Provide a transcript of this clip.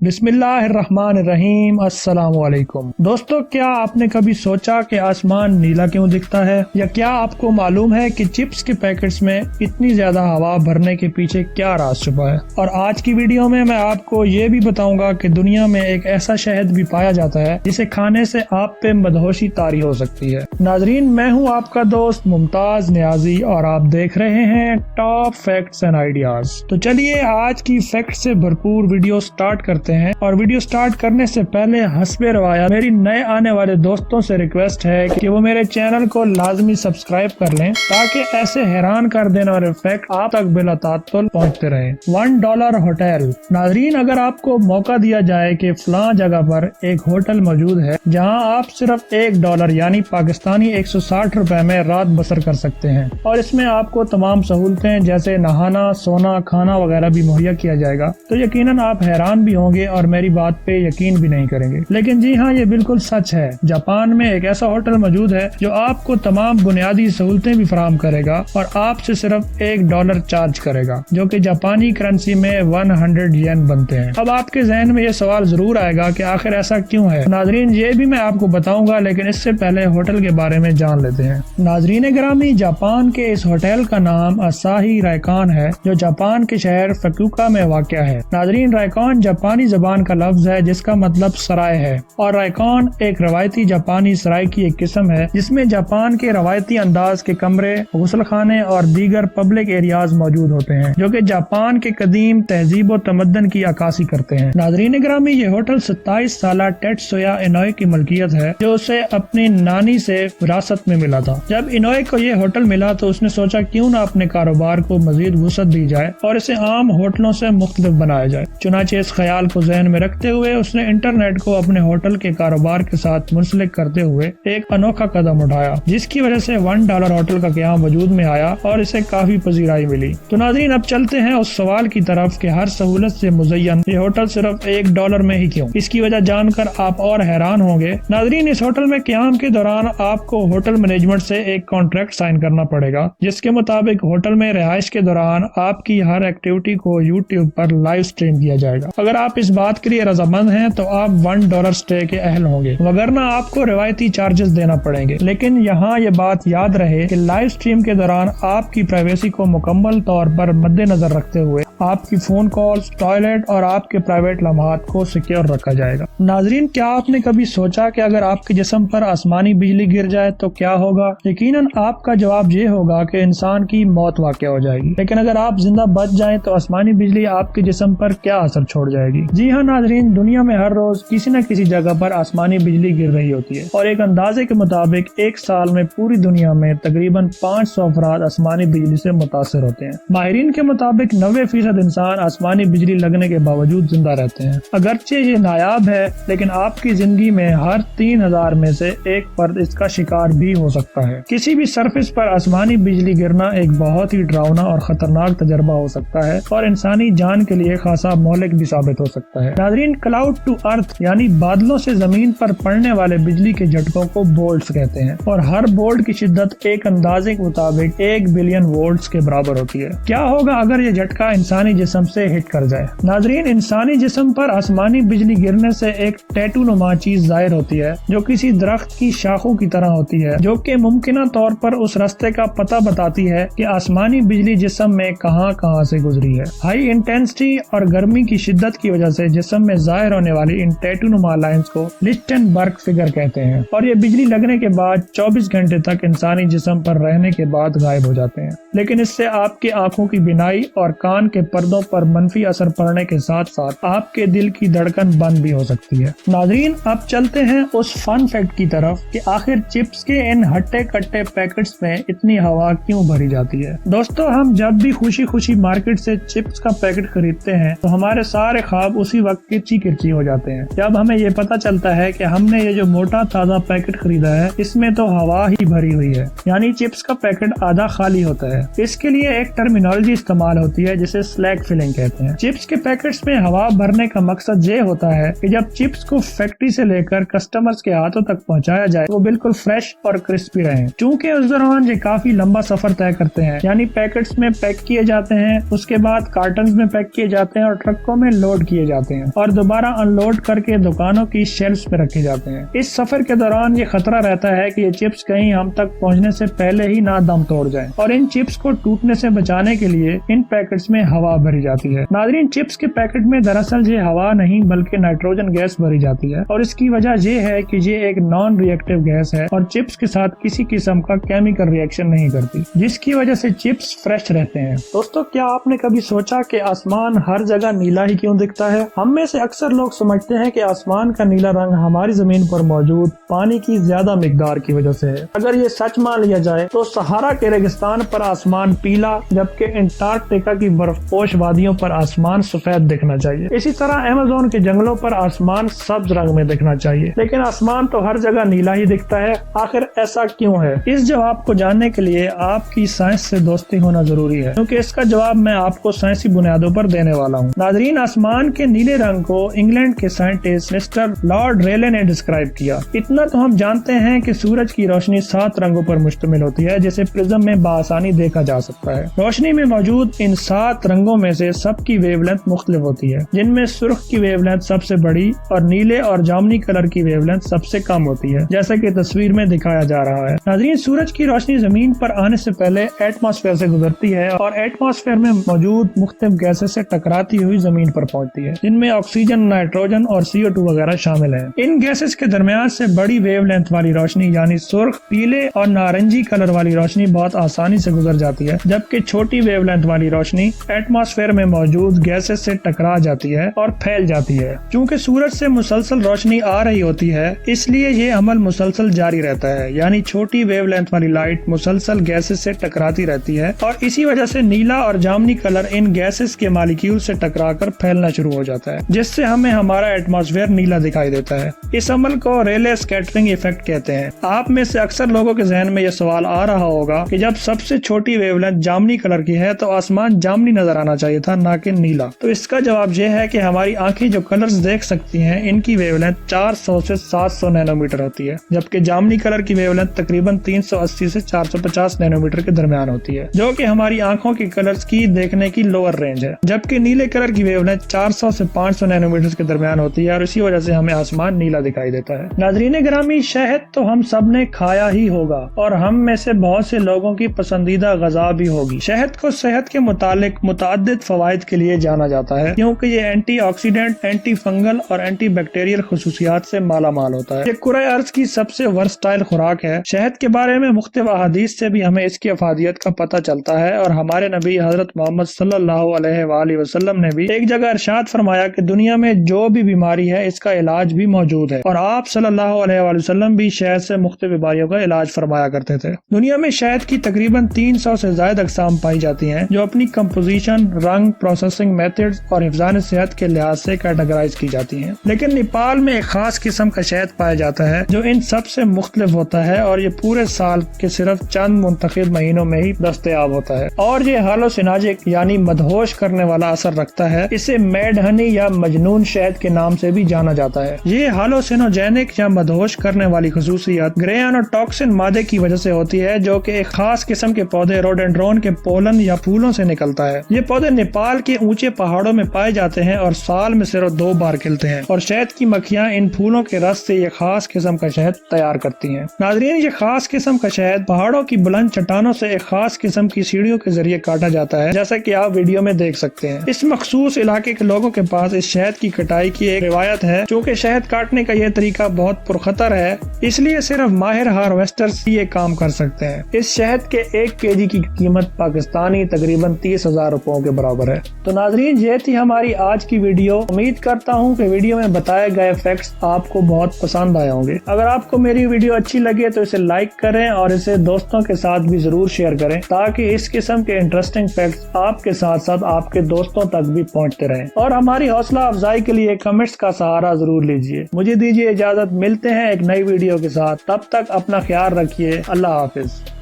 बिस्मिल्लाहिर्रहमानिर्रहीम। अस्सलाम वालेकुम दोस्तों, क्या आपने कभी सोचा कि आसमान नीला क्यों दिखता है, या क्या आपको मालूम है कि चिप्स के पैकेट्स में इतनी ज्यादा हवा भरने के पीछे क्या राज छुपा है। और आज की वीडियो में मैं आपको ये भी बताऊंगा कि दुनिया में एक ऐसा शहद भी पाया जाता है जिसे खाने से आप पे मदहोशी तारी हो सकती है। नाजरीन, मैं हूँ आपका दोस्त मुमताज नियाजी और आप देख रहे हैं टॉप फैक्ट्स एंड आइडियाज। तो चलिए आज की फैक्ट से भरपूर वीडियो स्टार्ट करते हैं। और वीडियो स्टार्ट करने से पहले हस्बे रवाया मेरी नए आने वाले दोस्तों से रिक्वेस्ट है कि वो मेरे चैनल को लाजमी सब्सक्राइब कर लें ताकि ऐसे हैरान कर देने वाले फैक्ट आप तक बिला तात्तुल पहुंचते रहें। $1 होटल। नाजरीन, अगर आपको मौका दिया जाए कि फलां जगह पर एक होटल मौजूद है जहां आप सिर्फ $1 यानी पाकिस्तानी 160 रुपए में रात बसर कर सकते हैं और इसमें आपको तमाम सहूलतें जैसे नहाना, सोना, खाना वगैरह भी मुहैया किया जाएगा, तो यकीनन आप हैरान भी होंगे और मेरी बात पे यकीन भी नहीं करेंगे। लेकिन जी हाँ, ये बिल्कुल सच है। जापान में एक ऐसा होटल मौजूद है जो आपको तमाम बुनियादी सहूलतें भी फराहम करेगा और आपसे सिर्फ $1 चार्ज करेगा, जो कि जापानी करेंसी में 100 येन बनते हैं। अब आपके जहन में ये सवाल जरूर आएगा कि आखिर ऐसा क्यों है। नाजरीन, ये भी मैं आपको बताऊंगा, लेकिन इससे पहले होटल के बारे में जान लेते हैं। नाजरीन गिरामी, जापान के इस होटल का नाम असाही रायकान है, जो जापान के शहर फुकुओका में वाक़या है। नाजरीन, रायकान जापानी ज़बान का लफ्ज है जिसका मतलब सराय है, और रायकान एक रवायती जापानी सराय की एक किस्म है जिसमें जापान के रवायती अंदाज के कमरे, गुस्ल खाने और दीगर पब्लिक एरियाज मौजूद होते हैं, जो कि जापान के कदीम तहजीब और तमद्दन की अक्कासी करते हैं। नाजरीन ग्रामी, ये होटल 27 साला टेत्सुया इनोए की मलकियत है, जो उसे अपनी नानी से विरासत में मिला था। जब इनोए को ये होटल मिला तो उसने सोचा क्यों न अपने कारोबार को मजीद वुसअत दी जाए और इसे आम होटलों से मुख्तलिफ बनाया जाए। चुनाचे इस ख्याल को जहन में रखते हुए उसने इंटरनेट को अपने होटल के कारोबार के साथ मुंसलिक करते हुए एक अनोखा कदम उठाया, जिसकी वजह से $1 होटल का क़याम वजूद में आया और इसे काफी पजीराई मिली। तो नाज़रीन, अब चलते हैं उस सवाल की तरफ कि हर सहूलत से मुज़य्यन ये होटल सिर्फ $1 में ही क्यों। इसकी वजह जानकर आप और हैरान होंगे। नाज़रीन, इस होटल में क़याम के दौरान आपको होटल मैनेजमेंट से एक कॉन्ट्रैक्ट साइन करना पड़ेगा, जिसके मुताबिक होटल में रिहाइश के दौरान आपकी हर एक्टिविटी को यूट्यूब पर लाइव स्ट्रीम किया जाएगा। अगर आप इस बात के लिए रजामंद हैं तो आप $1 स्टे के अहल होंगे, वगरना आपको रिवायती चार्जेस देना पड़ेंगे। लेकिन यहाँ ये बात याद रहे कि लाइव स्ट्रीम के दौरान आपकी प्राइवेसी को मुकम्मल तौर पर मद्देनजर रखते हुए आपकी फोन कॉल्स, टॉयलेट और आपके प्राइवेट लम्हात को सिक्योर रखा जाएगा। नाजरीन, क्या आपने कभी सोचा कि अगर आपके जिस्म पर आसमानी बिजली गिर जाए तो क्या होगा? यकीनन आपका जवाब ये होगा कि इंसान की मौत वाक़या हो जाएगी। लेकिन अगर आप जिंदा बच जाएं तो आसमानी बिजली आपके जिस्म पर क्या असर छोड़ जाएगी? जी हाँ नाजरीन, दुनिया में हर रोज किसी न किसी जगह पर आसमानी बिजली गिर रही होती है और एक अंदाजे के मुताबिक एक साल में पूरी दुनिया में तकरीबन 500 अफराद आसमानी बिजली से मुतासर होते हैं। माहिरीन के मुताबिक 90% इंसान आसमानी बिजली लगने के बावजूद जिंदा रहते हैं। अगरचे ये नायाब है, लेकिन आपकी जिंदगी में हर 3000 में से एक फर्द इसका शिकार भी हो सकता है। किसी भी सरफेस पर आसमानी बिजली गिरना एक बहुत ही डरावना और खतरनाक तजर्बा हो सकता है और इंसानी जान के लिए खासा मौलिक भी साबित हो सकता है। नाजरीन, क्लाउड टू अर्थ यानी बादलों से जमीन पर पड़ने वाले बिजली के झटकों को बोल्ट्स कहते हैं और हर बोल्ट की शिद्दत एक अंदाजे के मुताबिक 1 बिलियन वोल्ट्स के बराबर होती है। क्या होगा अगर ये झटका इंसानी जिस्म से हिट कर जाए? नाजरीन, इंसानी जिस्म पर आसमानी बिजली गिरने से एक टैटू नुमा चीज जाहिर होती है जो किसी दरख्त की शाखों की तरह होती है, जो कि मुमकिन तौर पर उस रास्ते का पता बताती है कि आसमानी बिजली जिस्म में कहां से गुजरी है। हाई इंटेंसिटी और गर्मी की शिद्दत की वजह से जिस्म में जाहिर होने वाली इन टैटू नुमा लाइंस को लिस्टेनबर्ग फिगर कहते हैं और ये बिजली लगने के बाद 24 घंटे तक इंसानी जिस्म पर रहने के बाद गायब हो जाते हैं। लेकिन इससे आपकी आंखों की बिनाई और कान के पर्दों पर मनफी असर पड़ने के साथ साथ आपके दिल की धड़कन बंद भी हो सकती है। नाजरीन, अब चलते हैं उस फन फैक्ट की तरफ कि आखिर चिप्स के इन हट्टे कट्टे पैकेट्स में इतनी हवा क्यों भरी जाती है। दोस्तों, हम जब भी खुशी खुशी मार्केट से चिप्स का पैकेट खरीदते हैं तो हमारे सारे ख्वाब उसी वक्त किरची किरची हो जाते हैं जब हमें ये पता चलता है कि हमने ये जो मोटा ताजा पैकेट खरीदा है इसमें तो हवा ही भरी हुई है, यानी चिप्स का पैकेट आधा खाली होता है। इसके लिए एक टर्मिनोलॉजी इस्तेमाल होती है जिसे स्लैग फिलिंग कहते हैं। चिप्स के पैकेट्स में हवा भरने का मकसद ये होता है कि जब चिप्स को फैक्ट्री से लेकर कस्टमर्स के हाथों तक पहुंचाया जाए वो बिल्कुल फ्रेश और क्रिस्पी रहे। चूँकि उस दौरान ये काफी लंबा सफर तय करते हैं, यानी पैकेट्स में पैक किए जाते हैं, उसके बाद कार्टन में पैक किए जाते हैं और ट्रकों में लोड किए जाते हैं और दोबारा अनलोड करके दुकानों की शेल्फ्स पे रखे जाते हैं। इस सफर के दौरान ये खतरा रहता है कि ये चिप्स कहीं हम तक पहुंचने से पहले ही ना दम तोड़ जाएं और इन चिप्स को टूटने से बचाने के लिए इन पैकेट्स में हवा भरी जाती है। नाज़रीन, चिप्स के पैकेट में दरअसल ये हवा नहीं बल्कि नाइट्रोजन गैस भरी जाती है और इसकी वजह ये है कि ये एक नॉन रिएक्टिव गैस है और चिप्स के साथ किसी किस्म का केमिकल रिएक्शन नहीं करती, जिसकी वजह से चिप्स फ्रेश रहते हैं। दोस्तों, क्या आपने कभी सोचा कि आसमान हर जगह नीला ही क्यों दिखता है? हम में से अक्सर लोग समझते हैं कि आसमान का नीला रंग हमारी जमीन पर मौजूद पानी की ज्यादा मिकदार की वजह से है। अगर ये सच मान लिया जाए तो सहारा के रेगिस्तान पर आसमान पीला, जबकि अंटार्कटिका की बर्फपोश वादियों पर आसमान सफेद दिखना चाहिए। इसी तरह अमेज़न के जंगलों पर आसमान सब्ज रंग में दिखना चाहिए, लेकिन आसमान तो हर जगह नीला ही दिखता है। आखिर ऐसा क्यों है? इस जवाब को जानने के लिए आपकी साइंस से दोस्ती होना जरूरी है, क्योंकि इसका जवाब मैं आपको साइंसी बुनियादों पर देने वाला हूँ। नाज़रीन, आसमान के नीले रंग को इंग्लैंड के साइंटिस्ट मिस्टर लॉर्ड रेले ने डिस्क्राइब किया। इतना तो हम जानते हैं कि सूरज की रोशनी 7 रंगों पर मुश्तमिल होती है, जिसे प्रिज्म में बआसानी देखा जा सकता है। रोशनी में मौजूद इन 7 रंगों में से सबकी वेवलेंथ मुख्तलिफ होती है, जिनमें सुर्ख की वेवलेंथ सबसे बड़ी और नीले और जामुनी कलर की वेवलेंथ सबसे कम होती है, जैसा कि तस्वीर में दिखाया जा रहा है। नाज़रीन, सूरज की रोशनी जमीन पर आने से पहले एटमॉस्फेयर से गुजरती है और एटमॉस्फेयर में मौजूद मुख्तलिफ गैसेस से टकराती हुई जमीन पर पहुंचती है, जिनमें ऑक्सीजन, नाइट्रोजन और CO2 वगैरह शामिल है। इन गैसेस के दरमियान से बड़ी वेवलेंथ वाली रोशनी यानी सुर्ख, पीले और नारंगी कलर वाली रोशनी बहुत आसानी से गुजर जाती है, जबकि छोटी वेवलेंथ वाली रोशनी एटमॉस्फेयर में मौजूद गैसेस से टकरा जाती है और फैल जाती है। चूँकि सूरज से मुसलसल रोशनी आ रही होती है, इसलिए ये अमल मुसलसल जारी रहता है, यानी छोटी वेवलेंथ वाली लाइट मुसलसल गैसेस से टकराती रहती है और इसी वजह से नीला और जामुनी कलर इन गैसेस के मॉलिक्यूल से टकराकर फैलना शुरू हो जाता है, जिससे हमें हमारा एटमॉस्फेयर नीला दिखाई देता है। इस अमल को रेले स्कैटरिंग इफेक्ट कहते हैं। आप में से अक्सर लोगों के जहन में यह सवाल आ रहा होगा कि जब सबसे छोटी वेवलेंथ जामुनी कलर की है तो आसमान जामुनी नजर आना चाहिए था, ना कि नीला। तो इसका जवाब यह है कि हमारी आंखें जो कलर्स देख सकती हैं, इनकी वेवलेंथ 400 से 700 नैनोमीटर होती है, जबकि जामुनी कलर की वेवलेंथ तकरीबन 380 से 450 नैनोमीटर के दरमियान होती है, जो कि हमारी आंखों की कलर्स की देखने की लोअर रेंज है। जबकि नीले कलर की वेवलेंथ 400 से 500 नैनोमीटर के दरमियान होती है और इसी वजह से हमें आसमान नीला दिखाई देता है। नाज़रीन गिरामी, शहद तो हम सब ने खाया ही होगा और हम में से बहुत से लोगों की पसंदीदा ग़िज़ा भी होगी। शहद को सेहत के मुतालिक मुताद्दिद फवाइद के लिए जाना जाता है, क्योंकि ये एंटीऑक्सीडेंट, एंटी फंगल और एंटी बैक्टीरियल खुसूसियात से माला माल होता है। ये कुरे अर्ज की सबसे वर्सटाइल खुराक है। शहद के बारे में मुख्तलिफ अहादीस से भी हमें इसकी अफादियत का पता चलता है और हमारे नबी हजरत मोहम्मद सल्लल्लाहु अलैहि वसल्लम ने भी एक जगह इरशाद फरमाया कि दुनिया में जो भी बीमारी है इसका इलाज भी मौजूद है और आप सल्लल्लाहु अलैहि वसल्लम भी शहद से मुख्तलिफ बीमारियों का इलाज फरमाया करते थे। दुनिया में शहद की तकरीबन 300 से ज्यादा अक़साम पाई जाती हैं, जो अपनी कंपोजिशन, रंग, प्रोसेसिंग मेथड्स और हिफ्ज़ान सेहत के लिहाज से कैटेगराइज की जाती हैं। लेकिन नेपाल में एक खास किस्म का शहद पाया जाता है जो इन सब से मुख्तलिफ होता है और ये पूरे साल के सिर्फ चंद मुंतखब महीनों में ही दस्तयाब होता है और ये हालोसिनाजिक यानी मदहोश करने वाला असर रखता है। इसे मैड हनी या मजनून शहद के नाम से भी जाना जाता है। ये हालोसिनोजेनिक या मदहोश करने वाली खसूसियत ग्रेयानोटॉक्सिन मादे की वजह से होती है, जो कि एक खास किस्म के पौधे रोडेंड्रोन के पोलन या फूलों से निकलता है। ये पौधे नेपाल के ऊंचे पहाड़ों में पाए जाते हैं और साल में सिर्फ 2 बार खिलते हैं और शहद की मक्खियाँ इन फूलों के रस से ये खास किस्म का शहद तैयार करती हैं। नाज़रीन, ये खास किस्म का शहद पहाड़ों की बुलंद चट्टानों से एक खास किस्म की सीढ़ियों के जरिए काटा जाता है, जैसा कि आप वीडियो में देख सकते हैं। इस मखसूस इलाके के लोगों के पास इस शहद की कटाई की एक रिवायत है। चूँकि शहद काटने का यह तरीका बहुत पुरखतर है, इसलिए सिर्फ माहिर हार्वेस्टर्स ही ये काम कर सकते हैं। इस शहद के 1 केजी की कीमत पाकिस्तानी तकरीबन 30,000 रुपयों के बराबर है। तो नाज़रीन, ये थी हमारी आज की वीडियो। उम्मीद करता हूँ कि वीडियो में बताए गए फैक्ट्स आपको बहुत पसंद आए होंगे। अगर आपको मेरी वीडियो अच्छी लगे तो इसे लाइक करें और इसे दोस्तों के साथ भी जरूर शेयर करें, ताकि इस किस्म के इंटरेस्टिंग फैक्ट्स आपके साथ साथ आपके दोस्तों तक भी पहुँचते रहें। और हमारी हौसला अफजाई के लिए कमेंट्स का सहारा जरूर लीजिए। मुझे दीजिए इजाजत, मिलते हैं एक नई वीडियो के साथ। तब तक अपना ख्याल रखिए। अल्लाह हाफिज।